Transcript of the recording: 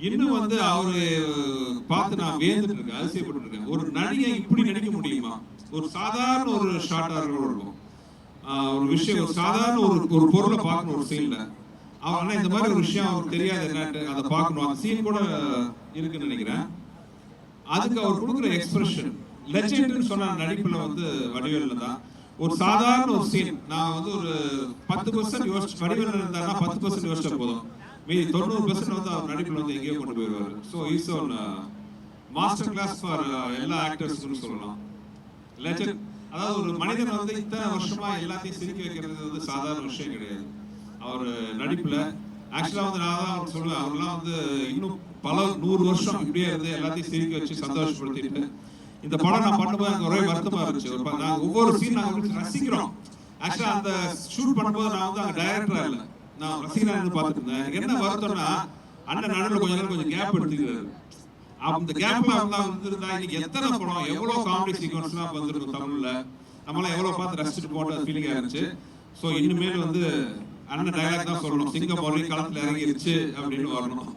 இன்னும் வந்து அவரு பார்த்து நான் வேந்துட்டு இருக்கேன், அதிசயப்பட்டு இருக்கேன். ஒரு நடிகை இப்படி நடிக்க முடியுமா? ஒரு சாதாரண ஒரு ஷார்ட்டா இருக்கும், ஒரு விஷயம், ஒரு சாதாரண ஒரு பொருளை பார்க்கணும் ஒரு சீன்ல. ஆனா இந்த மாதிரி ஒரு விஷயம் அவருக்கு தெரியாது, என்னட்டு அதை பார்க்கணும். அந்த சீன் கூட இருக்குன்னு நினைக்கிறேன். அதுக்கு அவர் கொடுக்குற எக்ஸ்பிரஷன் லெஜெண்ட்னு சொன்ன நடிப்புல வந்து வடிவேல்ல தான். ஒரு சாதாரண ஒரு சீன் நான் வந்து ஒரு 10% யோசிச்சு, வடிவேல் இருந்தாருன்னா 10% யோசிச்சா போதும், மீதி 90% வந்து அவர் நடிப்புல வந்து எங்கேயோ கொண்டு போயிடுவாரு. So is one master class for எல்லா ஆக்டர்ஸ்னு சொல்லலாம். லெஜெண்ட். அதாவது ஒரு மனிதன் வந்து இத்தனை வருஷமா எல்லாத்தையும் சிரிக்க வைக்கிறது வந்து சாதாரண விஷயம் கிடையாது. அவர் நடிப்புல ஆக்சுவலா வந்து நான் தான் சொல்லுவேன், அவர்லாம் வந்து இன்னும் பல 100 வருஷம் இப்படியே இருந்து எல்லாத்தையும் சிரிக்க வச்சு சந்தோஷப்படுத்திட்டு, இந்த படம் நான் பண்ணும்போது எனக்கு ஒரே வருத்தமா இருந்துச்சு. நான் ஒவ்வொரு சீன் நாங்கள் ரசிக்கிறோம். ஆக்சுவலா அந்த ஷூட் பண்ணும்போது நான் வந்து அங்கே டைரக்டரா இல்லை, நான் ரசிகரா இருந்து பார்த்துட்டு இருந்தேன். எனக்கு என்ன வருத்தம்னா, அண்ணன் நடுவில் கொஞ்சம் கேப் எடுத்துக்கிறாரு. அந்த கேப்ல அவங்க வந்துருந்தா இன்னைக்கு எத்தனை படம், எவ்வளவு காமெடி சீக்வன்ஸ்லாம் வந்திருக்கும் தமிழ்ல, நம்மளாம் எவ்வளவு பார்த்து ரசிச்சுட்டு போட்ட ஃபீலிங்கா இருந்துச்சு. ஸோ இனிமேல் வந்து அண்ணன் டைலாக் தான் சொல்லணும், சிங்கம் ஒரே காலத்துல இறங்கிருச்சு அப்படின்னு வரணும்.